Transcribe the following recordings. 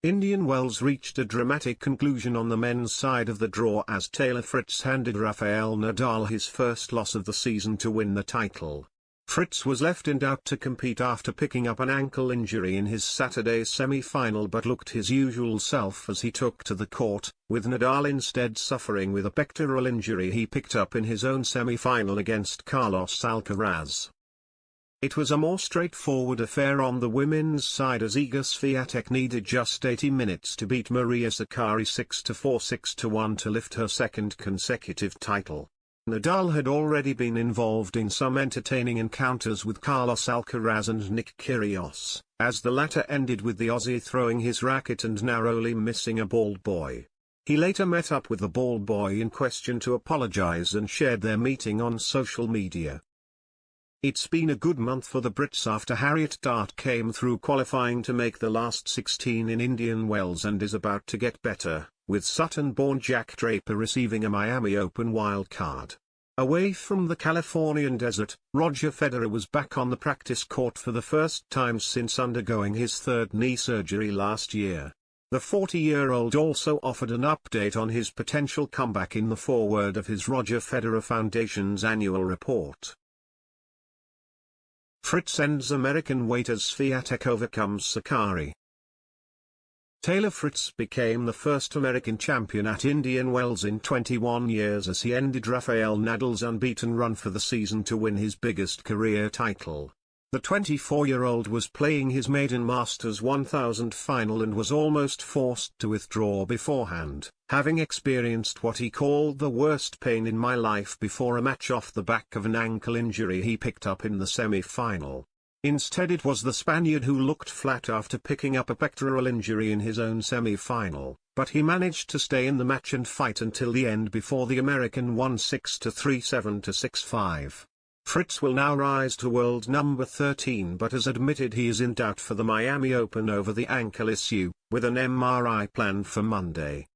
Indian Wells reached a dramatic conclusion on the men's side of the draw as Taylor Fritz handed Rafael Nadal his first loss of the season to win the title. Fritz was left in doubt to compete after picking up an ankle injury in his Saturday's semi-final but looked his usual self as he took to the court, with Nadal instead suffering with a pectoral injury he picked up in his own semi-final against Carlos Alcaraz. It was a more straightforward affair on the women's side as Iga Swiatek needed just 80 minutes to beat Maria Sakkari 6-4 6-1 to lift her second consecutive title. Nadal had already been involved in some entertaining encounters with Carlos Alcaraz and Nick Kyrgios, as the latter ended with the Aussie throwing his racket and narrowly missing a ball boy. He later met up with the ball boy in question to apologize and shared their meeting on social media. It's been a good month for the Brits after Harriet Dart came through qualifying to make the last 16 in Indian Wells and is about to get better, with Sutton-born Jack Draper receiving a Miami Open wildcard. Away from the Californian desert, Roger Federer was back on the practice court for the first time since undergoing his third knee surgery last year. The 40-year-old also offered an update on his potential comeback in the foreword of his Roger Federer Foundation's annual report. Fritz ends American wait as Swiatek overcomes Sakkari. Taylor Fritz became the first American champion at Indian Wells in 21 years as he ended Rafael Nadal's unbeaten run for the season to win his biggest career title. The 24-year-old was playing his maiden Masters 1000 final and was almost forced to withdraw beforehand, having experienced what he called the worst pain in my life before a match off the back of an ankle injury he picked up in the semi-final. Instead it was the Spaniard who looked flat after picking up a pectoral injury in his own semi-final, but he managed to stay in the match and fight until the end before the American won 6-3 7-6-5. Fritz will now rise to world number 13 but has admitted he is in doubt for the Miami Open over the ankle issue, with an MRI planned for Monday.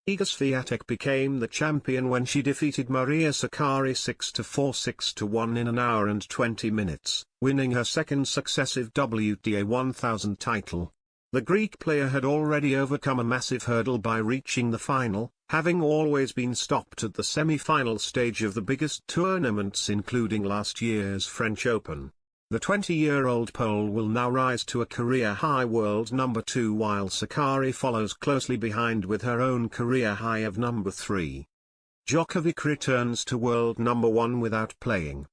Iga Swiatek became the champion when she defeated Maria Sakkari 6-4 6-1 in an hour and 20 minutes, winning her second successive WTA 1000 title. The Greek player had already overcome a massive hurdle by reaching the final, having always been stopped at the semi-final stage of the biggest tournaments including last year's French Open. The 20-year-old Pole will now rise to a career-high world number 2 while Sakkari follows closely behind with her own career high of number 3. Djokovic returns to world number 1 without playing.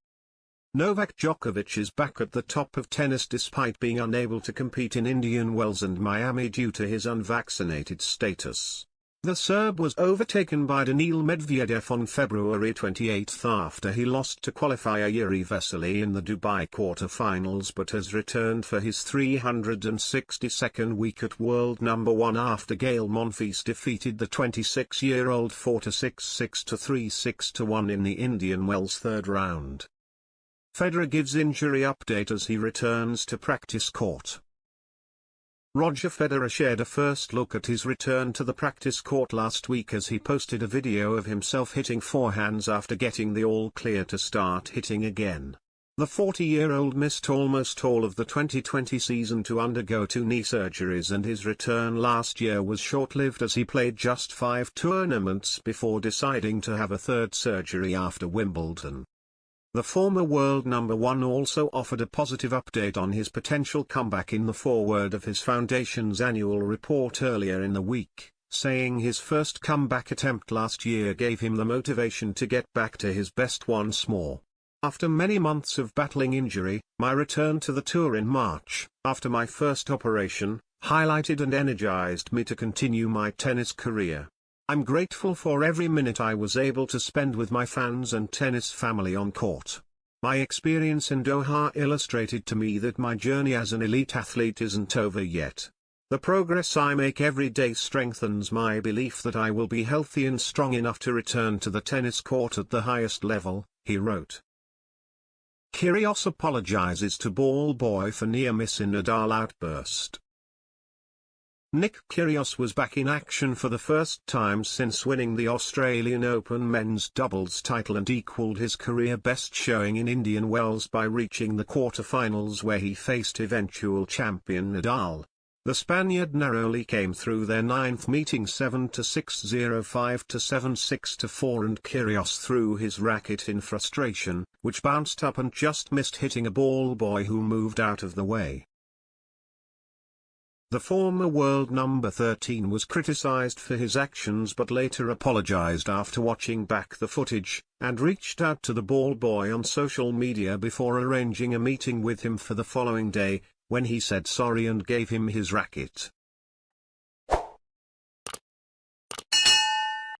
Novak Djokovic is back at the top of tennis despite being unable to compete in Indian Wells and Miami due to his unvaccinated status. The Serb was overtaken by Daniil Medvedev on February 28 after he lost to qualifier Yuri Vesely in the Dubai quarter-finals but has returned for his 362nd week at world number 1 after Gael Monfils defeated the 26-year-old 4-6 6-3 6-1 in the Indian Wells third round. Federer gives injury update as he returns to practice court. Roger Federer shared a first look at his return to the practice court last week as he posted a video of himself hitting forehands after getting the all-clear to start hitting again. The 40-year-old missed almost all of the 2020 season to undergo 2 knee surgeries and his return last year was short-lived as he played just 5 tournaments before deciding to have a third surgery after Wimbledon. The former world number 1 also offered a positive update on his potential comeback in the foreword of his foundation's annual report earlier in the week, saying his first comeback attempt last year gave him the motivation to get back to his best once more. After many months of battling injury, my return to the tour in March, after my first operation, highlighted and energized me to continue my tennis career. I'm grateful for every minute I was able to spend with my fans and tennis family on court. My experience in Doha illustrated to me that my journey as an elite athlete isn't over yet. The progress I make every day strengthens my belief that I will be healthy and strong enough to return to the tennis court at the highest level, he wrote. Kyrgios apologizes to ball boy for near miss in Nadal outburst. Nick Kyrgios was back in action for the first time since winning the Australian Open men's doubles title and equalled his career best showing in Indian Wells by reaching the quarter-finals where he faced eventual champion Nadal. The Spaniard narrowly came through their ninth meeting 7-6, 0-5 to 7-6 to 4, and Kyrgios threw his racket in frustration, which bounced up and just missed hitting a ball boy who moved out of the way. The former world number 13 was criticized for his actions but later apologized after watching back the footage, and reached out to the ball boy on social media before arranging a meeting with him for the following day, when he said sorry and gave him his racket.